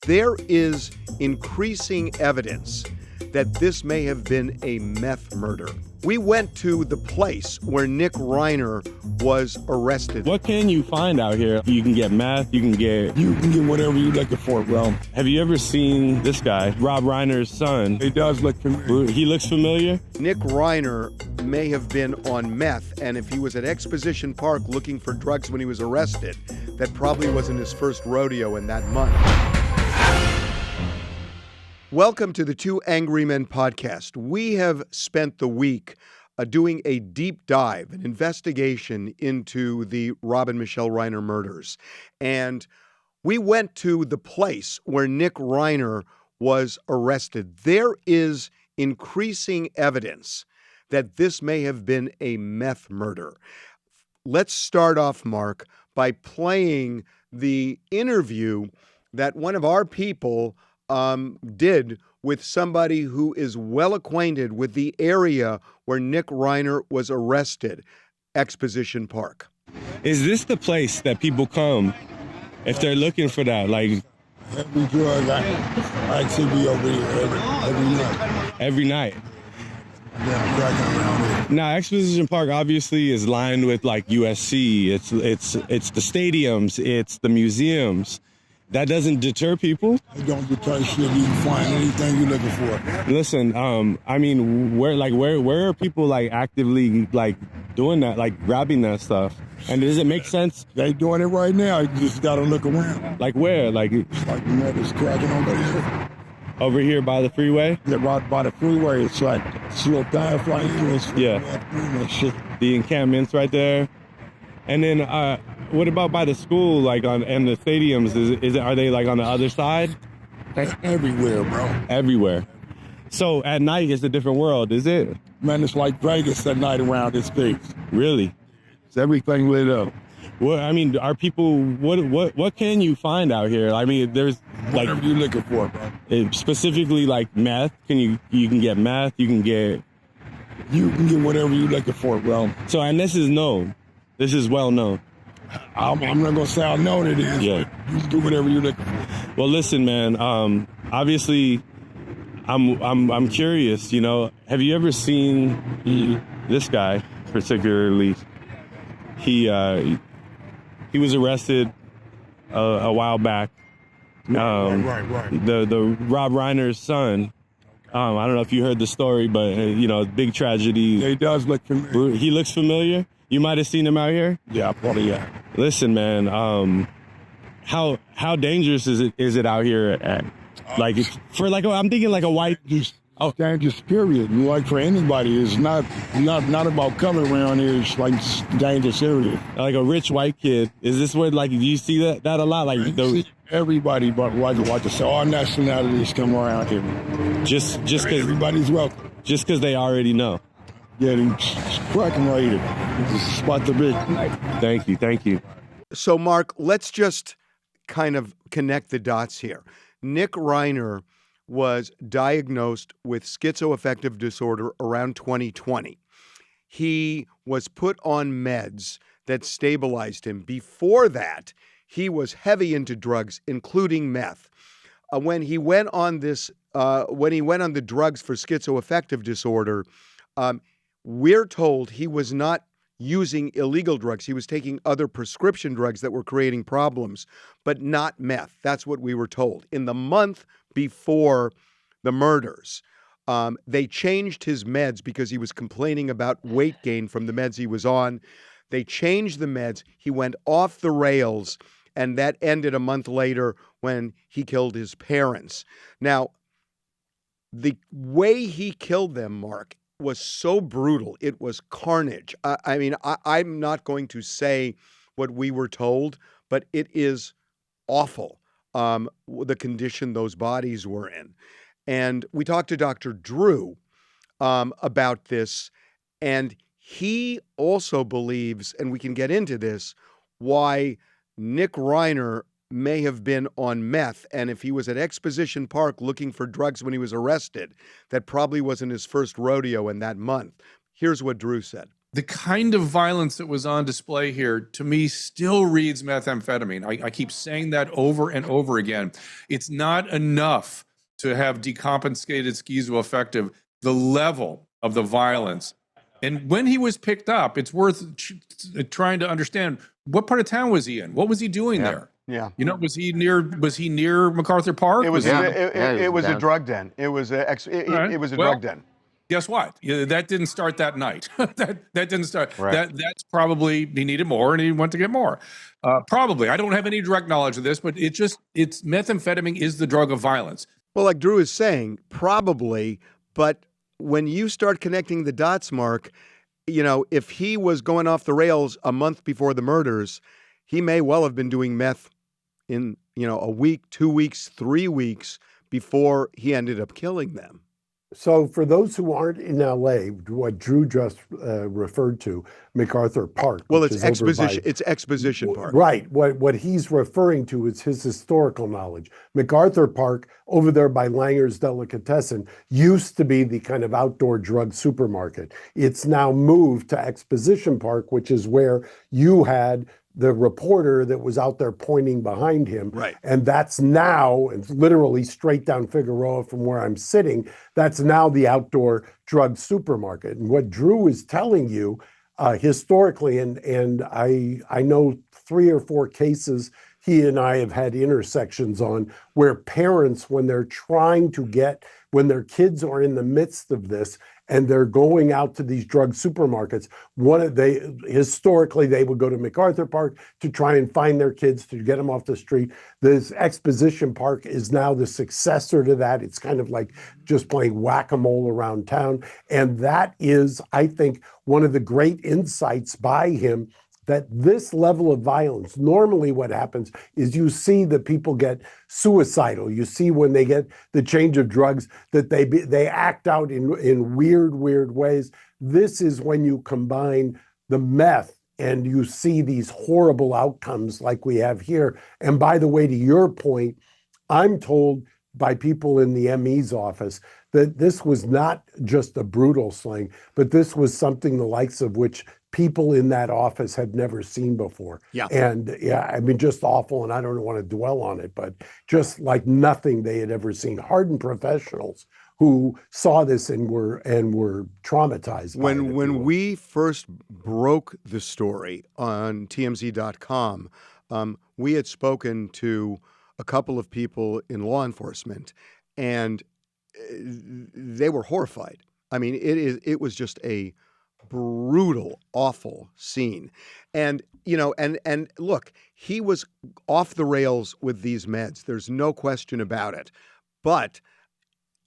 There is increasing evidence that this may have been a meth murder. We went to the place where Nick Reiner was arrested. What can you find out here? You can get meth, you can get whatever you're looking for, bro. Have you ever seen this guy, Rob Reiner's son? He does look familiar. He looks familiar? Nick Reiner may have been on meth, and if he was at Exposition Park looking for drugs when he was arrested, that probably wasn't his first rodeo in that month. Welcome to the Two Angry Men podcast. We have spent the week doing a deep dive, an investigation into the Rob and Michelle Reiner murders. And we went to the place where Nick Reiner was arrested. There is increasing evidence that this may have been a meth murder. Let's start off, Mark, by playing the interview that one of our people did with somebody who is well acquainted with the area where Nick Reiner was arrested, Exposition Park. Is this the place that people come if they're looking for that? Like Every drug I see be over here every night. every night? Yeah, cracking around here. Now, Exposition Park obviously is lined with like USC. It's the stadiums. It's the museums. That doesn't deter people. It don't deter shit. You can find anything you're looking for. Listen, I mean, where are people like actively like doing that, like grabbing that stuff? And does it make sense? They doing it right now. You just gotta look around. Like where? Like It's like it's cracking over here. over here by the freeway? Yeah, right by the freeway. It's like slow path right here. It's Yeah. Shit. The encampments right there. And then what about by the school, like and the stadiums? Are they like on the other side? That's everywhere, bro. Everywhere. So at night it's a different world, is it? Man, it's like Vegas at night around this place. Really? It's everything lit up. Well, I mean, are people? What can you find out here? I mean, there's like Whatever you're looking for, bro. specifically like meth. You can get meth. You can get whatever you're looking for, bro. so, and this is known. This is well known. I'm not gonna say I know what it is. Yeah. But you do whatever you're looking for. Well, listen, man. Obviously, I'm curious. You know, have you ever seen this guy particularly? He was arrested a while back. Right. The Rob Reiner's son. I don't know if you heard the story, but big tragedy. He does look familiar. He looks familiar. You might have seen him out here. Yeah, probably yeah. Listen, man. How dangerous is it out here? I'm thinking like a white. Dangerous period. Like for anybody, it's not about color around here. It's like dangerous area. Like a rich white kid. Is this where do you see that a lot? Like See everybody, but like to say all nationalities come around here. just because Everybody's welcome. just because they already know. Yeah, it's cracking right here. It's spot the big. Thank you. So, Mark, let's just kind of connect the dots here. Nick Reiner was diagnosed with schizoaffective disorder around 2020. He was put on meds that stabilized him. Before that, he was heavy into drugs, including meth. When he went on the drugs for schizoaffective disorder, we're told he was not using illegal drugs. He was taking other prescription drugs that were creating problems, but not meth. That's what we were told. In the month before the murders, they changed his meds because he was complaining about weight gain from the meds he was on. They changed the meds. He went off the rails, and that ended a month later when he killed his parents. Now, the way he killed them, Mark, was so brutal. It was carnage. I'm not going to say what we were told, but it is awful, the condition those bodies were in. And we talked to Dr. Drew about this, and he also believes, and we can get into this, why Nick Reiner may have been on meth, and if he was at Exposition Park looking for drugs when he was arrested, that probably wasn't his first rodeo in that month. Here's what Drew said. the kind of violence that was on display here, to me, still reads methamphetamine. I keep saying that over and over again. It's not enough to have decompensated schizoaffective. The level of the violence. And when he was picked up, it's worth trying to understand, what part of town was he in? What was he doing there? Yeah. You know, was he near MacArthur Park? It was it was a drug den. It was a drug den. Guess what? That didn't start that night. that didn't start. Right. That's probably he needed more and he went to get more. Probably. I don't have any direct knowledge of this, but it's methamphetamine is the drug of violence. Well, like Drew is saying, probably, but when you start connecting the dots, Mark, you know, if he was going off the rails a month before the murders, he may well have been doing meth in, you know, a week, 2 weeks, 3 weeks before he ended up killing them. So for those who aren't in LA, what Drew just referred to, MacArthur Park. Well, it's exposition. It's Exposition Park. Right. What he's referring to is his historical knowledge. MacArthur Park, over there by Langer's Delicatessen, used to be the kind of outdoor drug supermarket. It's now moved to Exposition Park, which is where you had the reporter that was out there pointing behind him. Right. And that's now, it's literally straight down Figueroa from where I'm sitting, that's now the outdoor drug supermarket. And what Drew is telling you historically, and I know 3 or 4 cases he and I have had intersections on where parents, when they're trying to when their kids are in the midst of this, and they're going out to these drug supermarkets. Historically, they would go to MacArthur Park to try and find their kids, to get them off the street. This Exposition Park is now the successor to that. It's kind of like just playing whack-a-mole around town. And that is, I think, one of the great insights by him, that this level of violence, normally what happens is you see that people get suicidal. You see when they get the change of drugs that they act out in weird ways. This is when you combine the meth and you see these horrible outcomes like we have here. And by the way, to your point, I'm told by people in the ME's office that this was not just a brutal slaying, but this was something the likes of which people in that office had never seen before. Yeah. And yeah, I mean, just awful. And I don't want to dwell on it, but just like nothing they had ever seen. Hardened professionals who saw this and were traumatized. When we first broke the story on TMZ.com, we had spoken to a couple of people in law enforcement, and they were horrified. I mean, it was just a brutal, awful scene. And, you know, and look, he was off the rails with these meds. There's no question about it. But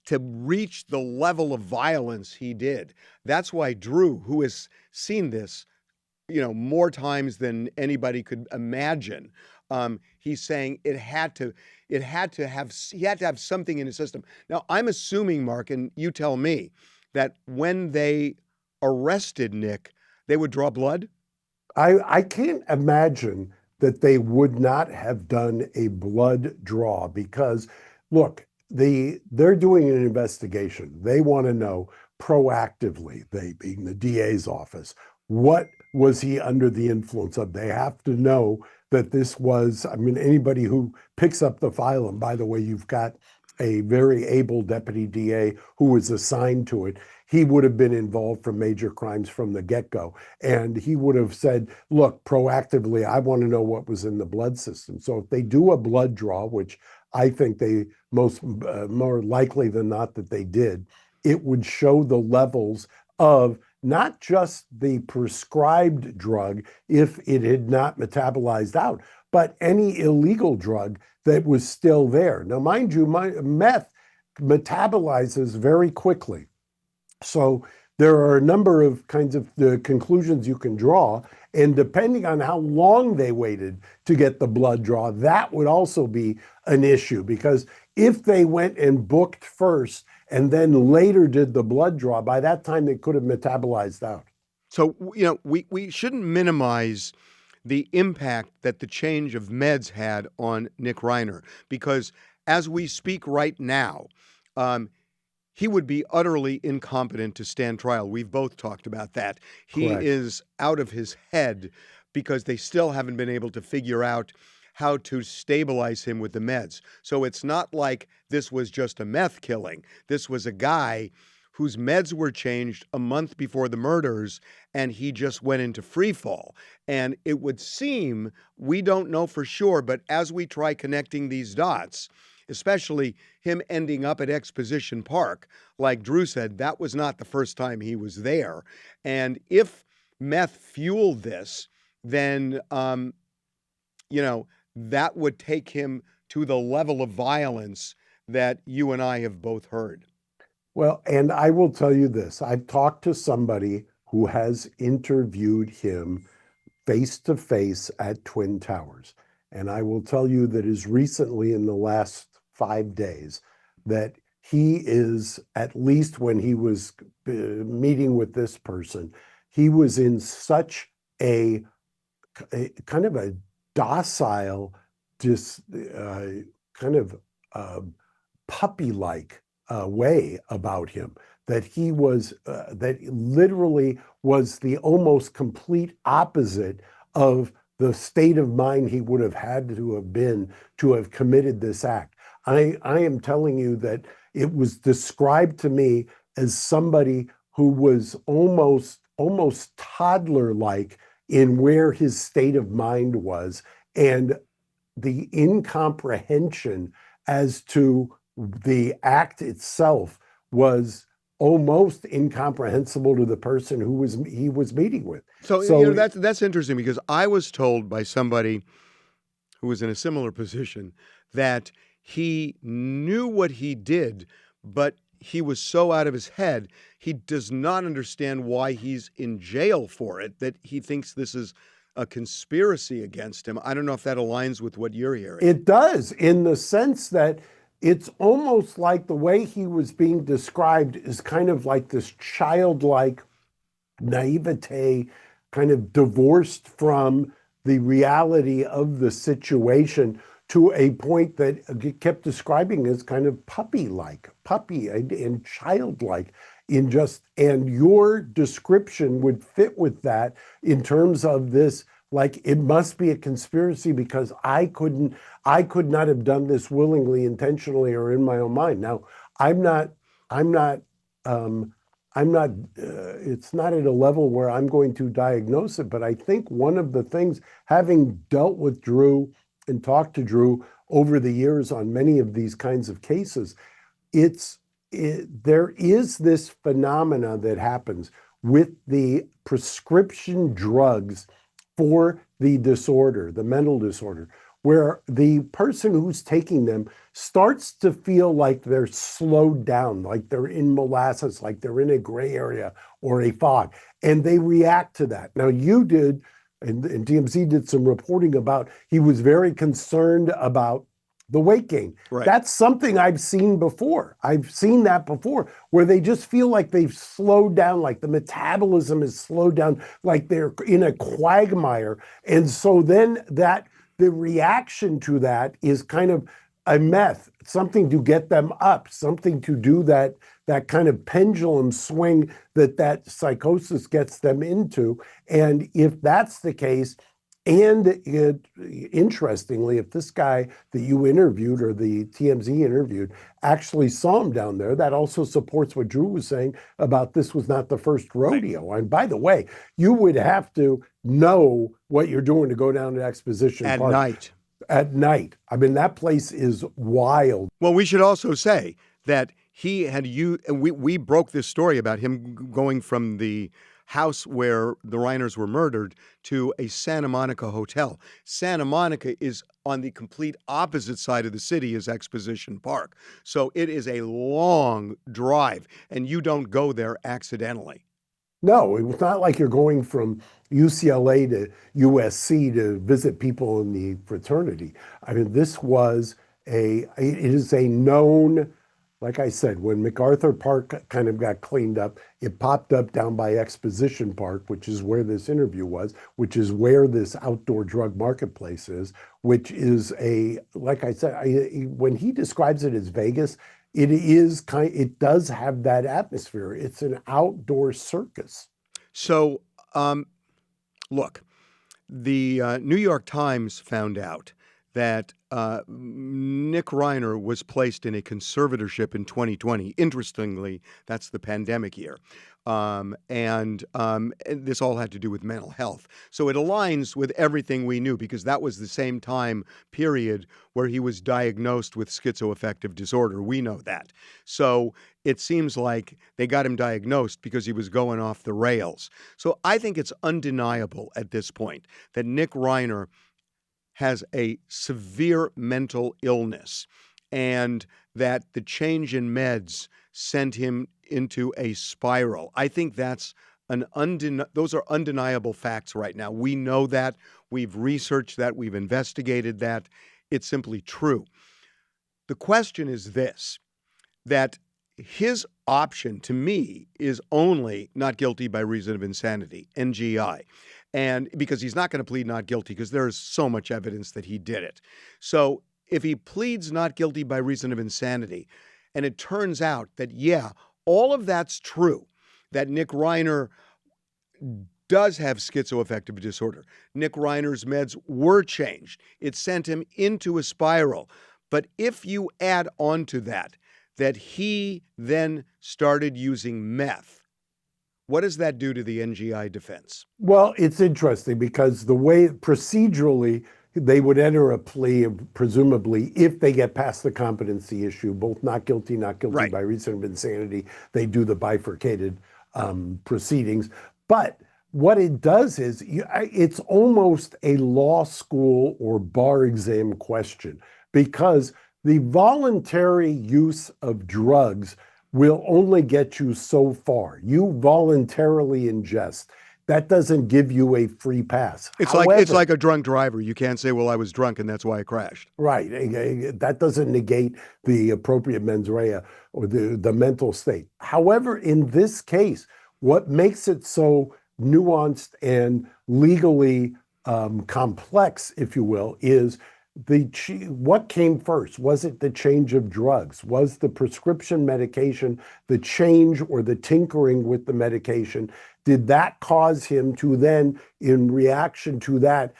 to reach the level of violence he did, that's why Drew, who has seen this, you know, more times than anybody could imagine, he's saying he had to have something in his system. Now, I'm assuming, Mark, and you tell me, that when they arrested Nick, they would draw blood? I can't imagine that they would not have done a blood draw because, look, they're doing an investigation. They want to know proactively, they being the DA's office, what was he under the influence of? They have to know that this was, I mean, anybody who picks up the file, and by the way, you've got a very able deputy DA who was assigned to it. He would have been involved for major crimes from the get-go. And he would have said, look, proactively, I want to know what was in the blood system. So if they do a blood draw, which I think they more likely than not that they did, it would show the levels of not just the prescribed drug if it had not metabolized out, but any illegal drug that was still there. Now, mind you, meth metabolizes very quickly. So there are a number of kinds of conclusions you can draw, and depending on how long they waited to get the blood draw, that would also be an issue, because if they went and booked first and then later did the blood draw, by that time they could have metabolized out. So, you know, we shouldn't minimize the impact that the change of meds had on Nick Reiner, because as we speak right now, he would be utterly incompetent to stand trial. We've both talked about that. He Correct. is out of his head because they still haven't been able to figure out how to stabilize him with the meds. So it's not like this was just a meth killing. This was a guy whose meds were changed a month before the murders, and he just went into free fall. And it would seem, we don't know for sure, but as we try connecting these dots, especially him ending up at Exposition Park, like Drew said, that was not the first time he was there. And if meth fueled this, then, that would take him to the level of violence that you and I have both heard. Well, and I will tell you this. I've talked to somebody who has interviewed him face to face at Twin Towers. And I will tell you that as recently in the last 5 days, that he is, at least when he was meeting with this person, he was in such a kind of a docile, just kind of puppy-like way about him, that he was, that literally was the almost complete opposite of the state of mind he would have had to have been to have committed this act. I am telling you that it was described to me as somebody who was almost toddler-like in where his state of mind was, and the incomprehension as to the act itself was almost incomprehensible to the person he was meeting with. So that's interesting, because I was told by somebody who was in a similar position that he knew what he did, but he was so out of his head, he does not understand why he's in jail for it, that he thinks this is a conspiracy against him. I don't know if that aligns with what you're hearing. It does, in the sense that it's almost like the way he was being described is kind of like this childlike naivete, kind of divorced from the reality of the situation, to a point that kept describing as kind of puppy and childlike and your description would fit with that in terms of this, like, it must be a conspiracy because I could not have done this willingly, intentionally, or in my own mind. Now, it's not at a level where I'm going to diagnose it, but I think one of the things, having dealt with Drew and talked to Drew over the years on many of these kinds of cases, there is this phenomena that happens with the prescription drugs for the disorder, the mental disorder, where the person who's taking them starts to feel like they're slowed down, like they're in molasses, like they're in a gray area or a fog, and they react to that. Now, you did, and TMZ did some reporting about, he was very concerned about the weight gain. Right. That's something I've seen before. I've seen that before, where they just feel like they've slowed down, like the metabolism is slowed down, like they're in a quagmire. And so then the reaction to that is kind of a meth, something to get them up, something to do that kind of pendulum swing that psychosis gets them into. And if that's the case, and interestingly, if this guy that you interviewed, or the TMZ interviewed, actually saw him down there, that also supports what Drew was saying about this was not the first rodeo. And by the way, you would have to know what you're doing to go down to Exposition At Park. night. At night. I mean, that place is wild. Well, we should also say that he had we broke this story about him going from the house where the Reiners were murdered to a Santa Monica hotel. Santa Monica is on the complete opposite side of the city as Exposition Park. So it is a long drive, and you don't go there accidentally. No, it was not like you're going from UCLA to USC to visit people in the fraternity. I mean, it is a known like I said, when MacArthur Park kind of got cleaned up, it popped up down by Exposition Park, which is where this interview was, which is where this outdoor drug marketplace is, which is like I said, when he describes it as Vegas, it does have that atmosphere. It's an outdoor circus. So, look, the New York Times found out that Nick Reiner was placed in a conservatorship in 2020. Interestingly, that's the pandemic year. And this all had to do with mental health. So it aligns with everything we knew, because that was the same time period where he was diagnosed with schizoaffective disorder. We know that. So it seems like they got him diagnosed because he was going off the rails. So I think it's undeniable at this point that Nick Reiner has a severe mental illness, and that the change in meds sent him into a spiral. I think that's those are undeniable facts right now. We know that. We've researched that. We've investigated that. It's simply true. The question is this, that his option to me is only not guilty by reason of insanity, NGI. And because he's not going to plead not guilty, because there is so much evidence that he did it. So if he pleads not guilty by reason of insanity, and it turns out that, yeah, all of that's true, that Nick Reiner does have schizoaffective disorder, Nick Reiner's meds were changed, it sent him into a spiral. But if you add on to that he then started using meth, what does that do to the NGI defense? Well, it's interesting because the way procedurally they would enter a plea, presumably, if they get past the competency issue, both not guilty Right. by reason of insanity, they do the bifurcated proceedings. But what it does is it's almost a law school or bar exam question, because the voluntary use of drugs will only get you so far. You voluntarily ingest. That doesn't give you a free pass. It's However, like a drunk driver. You can't say, well, I was drunk and that's why I crashed. right. That doesn't negate the appropriate mens rea or the mental state. However, in this case, what makes it so nuanced and legally complex, if you will, is what came first? Was it the change of drugs? Was the prescription medication the change or the tinkering with the medication? Did that cause him to then, in reaction to that,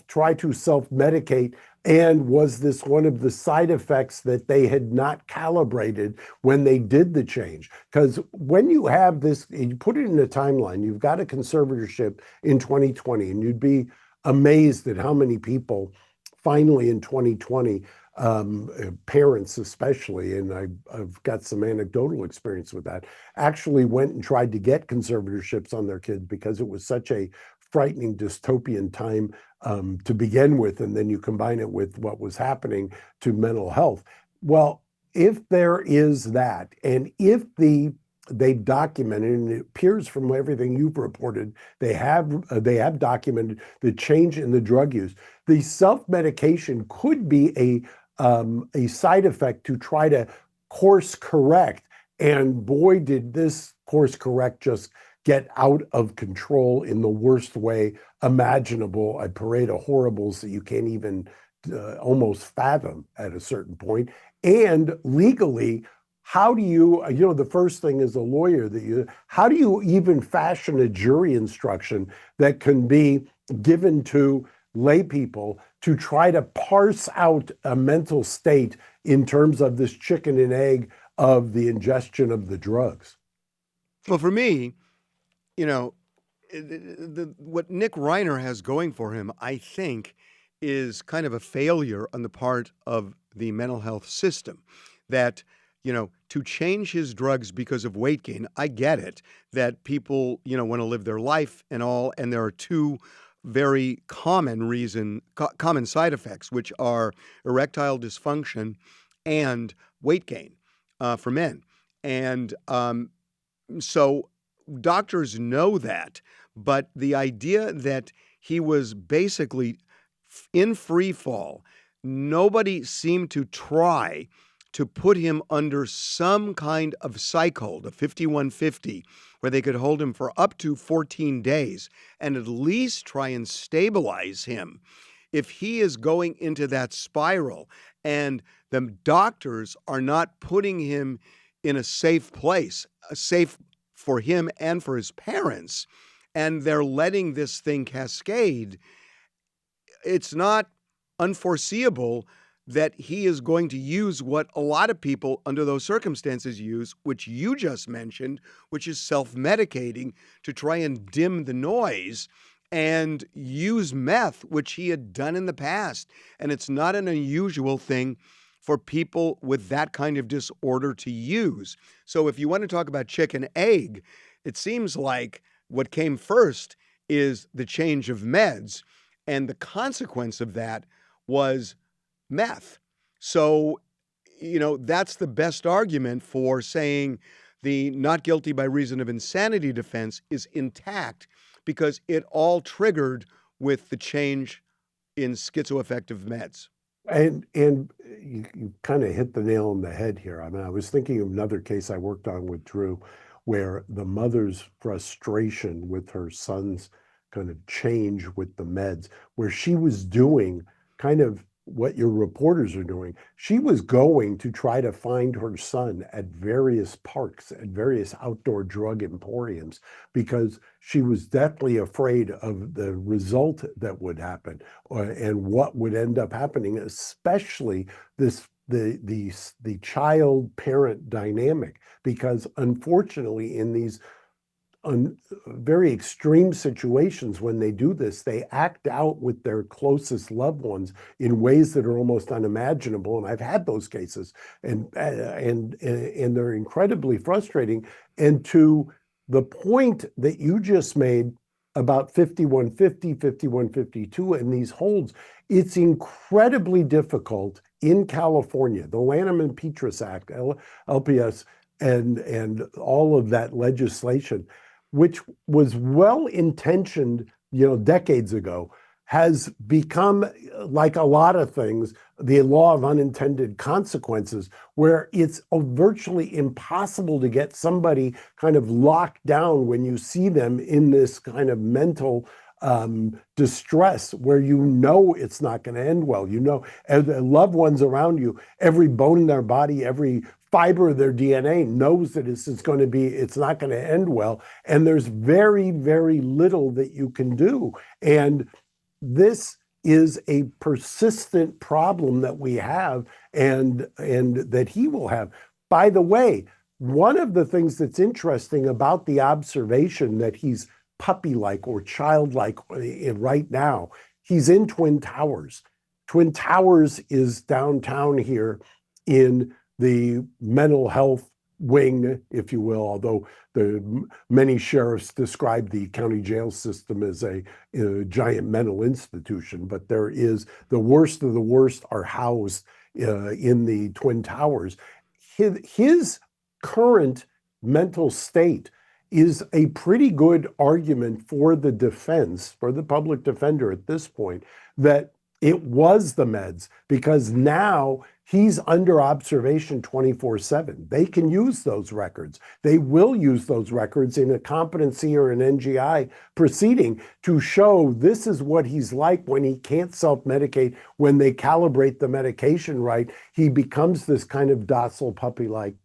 try to self-medicate? And was this one of the side effects that they had not calibrated when they did the change? Because when you have this, you put it in a timeline, you've got a conservatorship in 2020, and you'd be amazed at how many people finally in 2020, parents especially, and I've got some anecdotal experience with that, actually went and tried to get conservatorships on their kids because it was such a frightening dystopian time to begin with, and then you combine it with what was happening to mental health. Well, if there is that, and if they documented, and it appears from everything you've reported, they have documented the change in the drug use. The self-medication could be a side effect to try to course correct. And boy, did this course correct just get out of control in the worst way imaginable, a parade of horribles that you can't even almost fathom at a certain point. And legally, how do you, the first thing as a lawyer how do you even fashion a jury instruction that can be given to lay people to try to parse out a mental state in terms of this chicken and egg of the ingestion of the drugs? Well, for me, what Nick Reiner has going for him, I think, is kind of a failure on the part of the mental health system. That, to change his drugs because of weight gain, I get it, that people, want to live their life and all, and there are two very common side effects, which are erectile dysfunction and weight gain for men. And so doctors know that, but the idea that he was basically in free fall, nobody seemed to try to put him under some kind of psych hold, a 5150, where they could hold him for up to 14 days and at least try and stabilize him. If he is going into that spiral and the doctors are not putting him in a safe place, safe for him and for his parents, and they're letting this thing cascade, it's not unforeseeable that he is going to use what a lot of people under those circumstances use, which you just mentioned, which is self-medicating to try and dim the noise, and use meth, which he had done in the past. And it's not an unusual thing for people with that kind of disorder to use. So if you want to talk about chicken egg, it seems like what came first is the change of meds, and the consequence of that was meth. So, that's the best argument for saying the not guilty by reason of insanity defense is intact, because it all triggered with the change in schizoaffective meds. And you kind of hit the nail on the head here. I mean, I was thinking of another case I worked on with Drew, where the mother's frustration with her son's kind of change with the meds, where she was doing kind of what your reporters are doing. She was going to try to find her son at various parks, at various outdoor drug emporiums, because she was deathly afraid of the result that would happen, and what would end up happening, especially the child-parent dynamic, because unfortunately in these very extreme situations, when they do this, they act out with their closest loved ones in ways that are almost unimaginable. And I've had those cases, and they're incredibly frustrating. And to the point that you just made about 5150, 5152, and these holds, it's incredibly difficult in California, the Lanham and Petrus Act, LPS, and all of that legislation, which was well-intentioned, decades ago, has become, like a lot of things, the law of unintended consequences, where it's virtually impossible to get somebody kind of locked down when you see them in this kind of mental distress, where it's not going to end well. And the loved ones around you, every bone in their body, every fiber of their DNA knows that it's not going to end well. And there's very, very little that you can do. And this is a persistent problem that we have, and that he will have. By the way, one of the things that's interesting about the observation that he's puppy-like or childlike right now, he's in Twin Towers. Twin Towers is downtown here in the mental health wing, if you will, although many sheriffs describe the county jail system as a giant mental institution, but there is the worst of the worst are housed in the Twin Towers. His current mental state is a pretty good argument for the defense, for the public defender at this point, that it was the meds, because now he's under observation 24/7. They can use those records. They will use those records in a competency or an NGI proceeding to show this is what he's like when he can't self-medicate. When they calibrate the medication right, he becomes this kind of docile puppy-like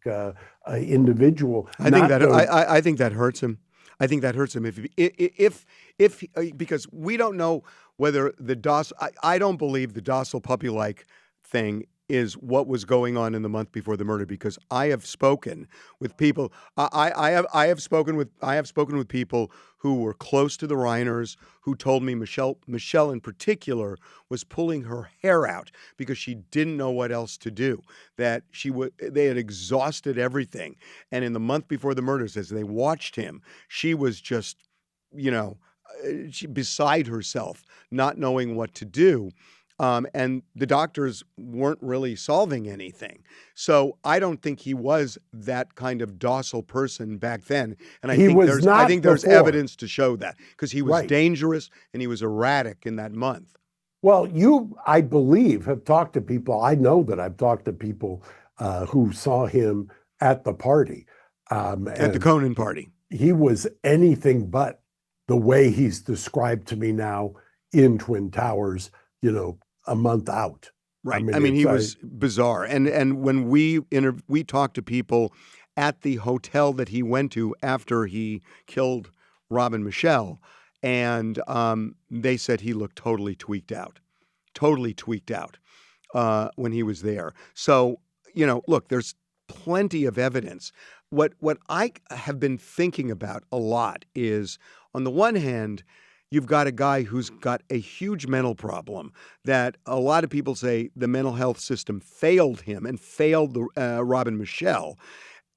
individual. I think that hurts him. I think that hurts him if because we don't know whether the docile. I don't believe the docile puppy-like thing is what was going on in the month before the murder, because I have spoken with people. I have spoken with people who were close to the Reiners, who told me Michelle in particular was pulling her hair out because she didn't know what else to do. That they had exhausted everything, and in the month before the murders, as they watched him, she was just, she beside herself, not knowing what to do. And the doctors weren't really solving anything. So I don't think he was that kind of docile person back then. And I think there's evidence to show that, because he was dangerous and he was erratic in that month. Well, I believe, have talked to people. I know that I've talked to people who saw him at the party. At the And Conan party. he was anything but the way he's described to me now in Twin Towers, a month out. Right. I mean, he it's, was bizarre. And when we talked to people at the hotel that he went to after he killed Rob and Michelle, and they said he looked totally tweaked out when he was there. So, look, there's plenty of evidence. What I have been thinking about a lot is, on the one hand, you've got a guy who's got a huge mental problem that a lot of people say the mental health system failed him and failed Rob and Michelle.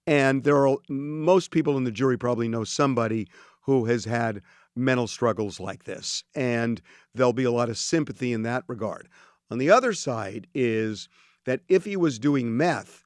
And most people in the jury probably know somebody who has had mental struggles like this, and there'll be a lot of sympathy in that regard. On the other side is that if he was doing meth,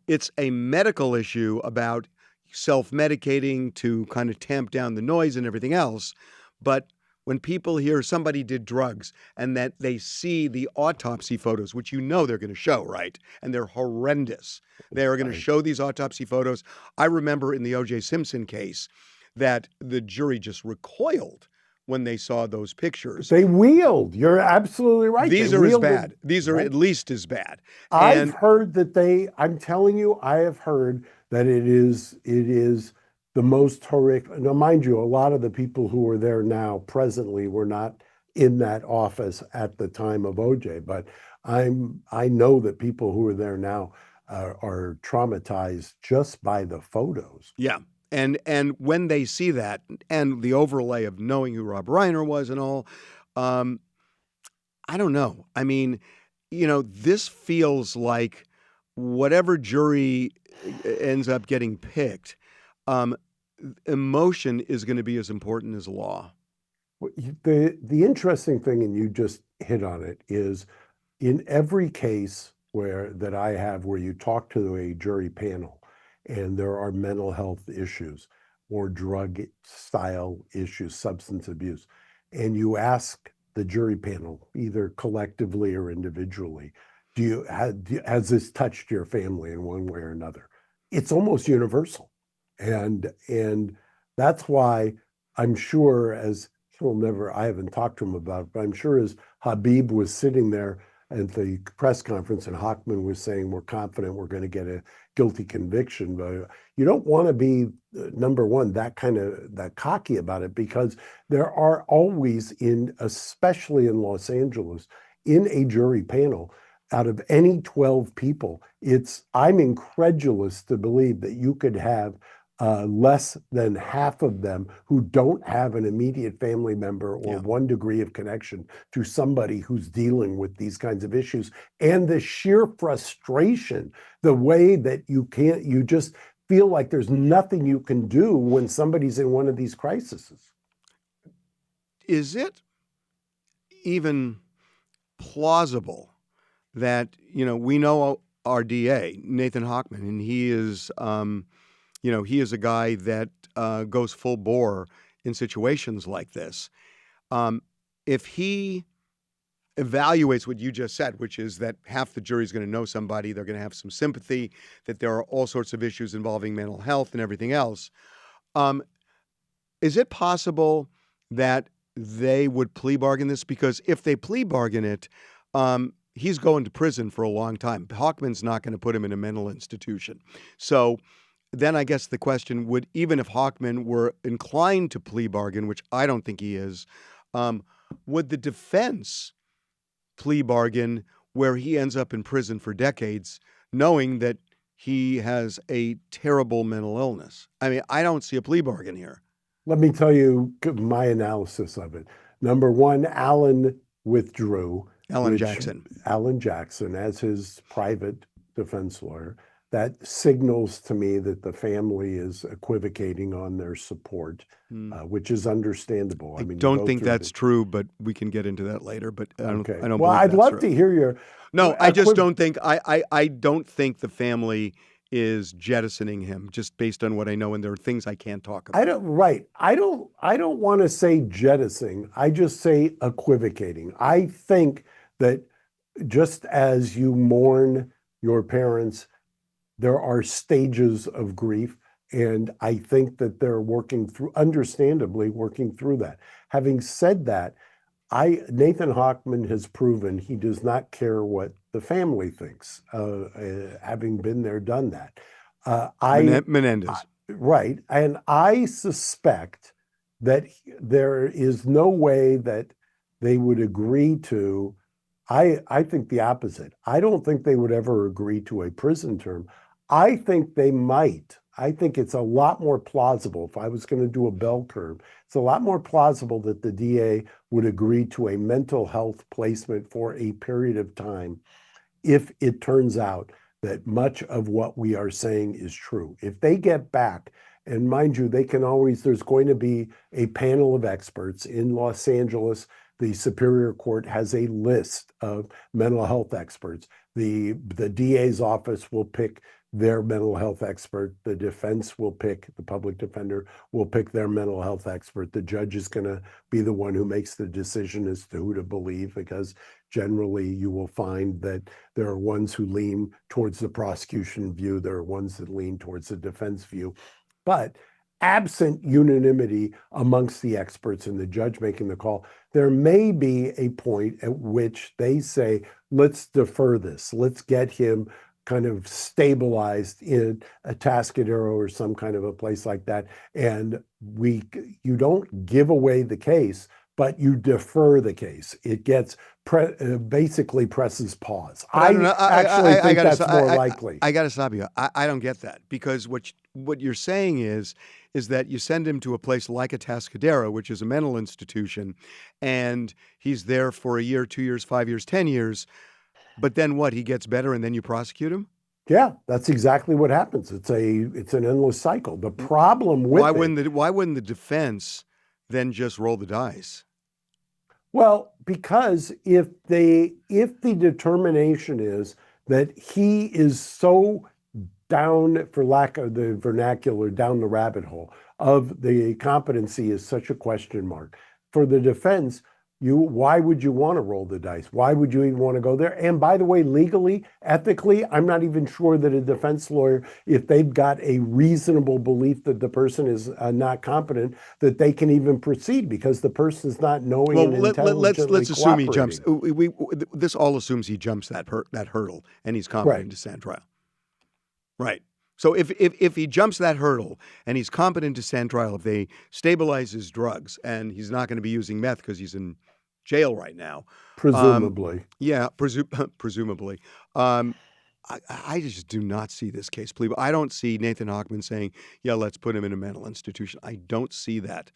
it's a medical issue about self-medicating to kind of tamp down the noise and everything else. But when people hear somebody did drugs and that they see the autopsy photos, which they're going to show, right? And they're horrendous. They are going to show these autopsy photos. I remember in the O.J. Simpson case that the jury just recoiled when they saw those pictures. They wheeled. You're absolutely right. These are as bad. These are at least as bad. I've heard that I'm telling you, I have heard that it is the most horrific. Now, mind you, a lot of the people who are there now presently were not in that office at the time of OJ, but I know that people who are there now are traumatized just by the photos. Yeah. And when they see that and the overlay of knowing who Rob Reiner was and all, I don't know. I mean, this feels like whatever jury ends up getting picked, emotion is going to be as important as law. The interesting thing, and you just hit on it, is in every case where you talk to a jury panel, and there are mental health issues or drug style issues, substance abuse, and you ask the jury panel, either collectively or individually, has this touched your family in one way or another? It's almost universal. And that's why I'm sure, I haven't talked to him about it, but I'm sure as Habib was sitting there at the press conference and Hochman was saying, we're confident we're going to get a guilty conviction, but you don't want to be, number one, that cocky about it, because there are always, especially in Los Angeles, in a jury panel, out of any 12 people, I'm incredulous to believe that you could have less than half of them who don't have an immediate family member or one degree of connection to somebody who's dealing with these kinds of issues. And the sheer frustration, the way that you just feel like there's nothing you can do when somebody's in one of these crises. Is it even plausible that, we know our DA, Nathan Hochman, and he is, he is a guy that goes full bore in situations like this. If he evaluates what you just said, which is that half the jury is going to know somebody, they're going to have some sympathy, that there are all sorts of issues involving mental health and everything else, is it possible that they would plea bargain this? Because if they plea bargain it, he's going to prison for a long time. Hochman's not going to put him in a mental institution. So then I guess the question would, even if Hochman were inclined to plea bargain, which I don't think he is, would the defense plea bargain where he ends up in prison for decades, knowing that he has a terrible mental illness? I mean, I don't see a plea bargain here. Let me tell you my analysis of it. Number one, Alan withdrew. Alan Jackson as his private defense lawyer. That signals to me that the family is equivocating on their support, which is understandable. I don't think that's true, but we can get into that later. But I don't. Okay. I don't. Well, I'd love to hear your. No, I just don't think. I don't think the family is jettisoning him just based on what I know, and there are things I can't talk about. I don't want to say jettisoning. I just say equivocating. I think that just as you mourn your parents. There are stages of grief. And I think that they're understandably working through that. Having said that, Nathan Hochman has proven he does not care what the family thinks, having been there, done that. Menendez. Right. And I suspect that there is no way that they would agree to, I think the opposite. I don't think they would ever agree to a prison term. I think they might. I think it's a lot more plausible. If I was going to do a bell curve, it's a lot more plausible that the DA would agree to a mental health placement for a period of time if it turns out that much of what we are saying is true. If they get back, and mind you, there's going to be a panel of experts in Los Angeles. The Superior Court has a list of mental health experts. The DA's office will pick their mental health expert. The public defender will pick their mental health expert. The judge is going to be the one who makes the decision as to who to believe, because generally you will find that there are ones who lean towards the prosecution view, there are ones that lean towards the defense view. But absent unanimity amongst the experts and the judge making the call, there may be a point at which they say, let's defer this. Let's get him kind of stabilized in a Atascadero or some kind of a place like that. And you don't give away the case, but you defer the case. It gets basically presses pause. I think that's more likely. I got to stop you. I don't get that, because what you're saying is that you send him to a place like a Atascadero, which is a mental institution, and he's there for a year, 2 years, 5 years, 10 years. But then what? He gets better, and then you prosecute him? Yeah, that's exactly what happens. It's an endless cycle. The problem with why wouldn't the defense then just roll the dice? Well, because if the determination is that he is so down, for lack of the vernacular, down the rabbit hole of the competency is such a question mark for the defense, why would you want to roll the dice? Why would you even want to go there? And by the way, legally, ethically, I'm not even sure that a defense lawyer, if they've got a reasonable belief that the person is not competent, that they can even proceed, because the person is not knowing and intelligently let's assume he jumps. This all assumes he jumps that hurdle and he's competent to stand trial. Right. So if he jumps that hurdle and he's competent to stand trial, if they stabilize his drugs and he's not going to be using meth because he's in jail right now. Presumably. Presumably. I just do not see this case plead. I don't see Nathan Hochman saying, yeah, let's put him in a mental institution. I don't see that.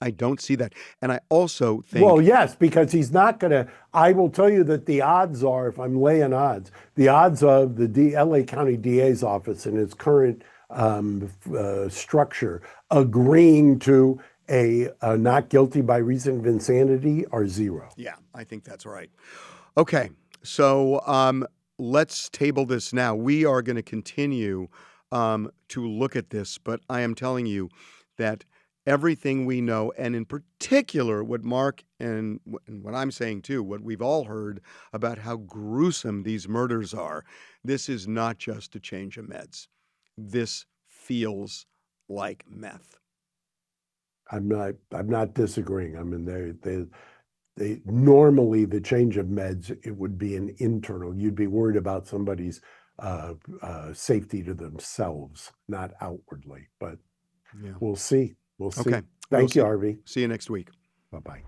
And I also think... Well, yes, because he's not going to... I will tell you that the odds are, if I'm laying odds, the odds of the LA County DA's office in its current structure agreeing to a not guilty by reason of insanity are zero. Yeah, I think that's right. Okay, so let's table this now. We are going to continue to look at this, but I am telling you that everything we know, and in particular what Mark and what I'm saying too, what we've all heard about how gruesome these murders are, this is not just a change of meds. This feels like meth. I'm not disagreeing. I mean, they normally the change of meds, it would be an internal. You'd be worried about somebody's safety to themselves, not outwardly. But we'll see. We'll see. Okay. Thank you, Harvey. See you next week. Bye-bye.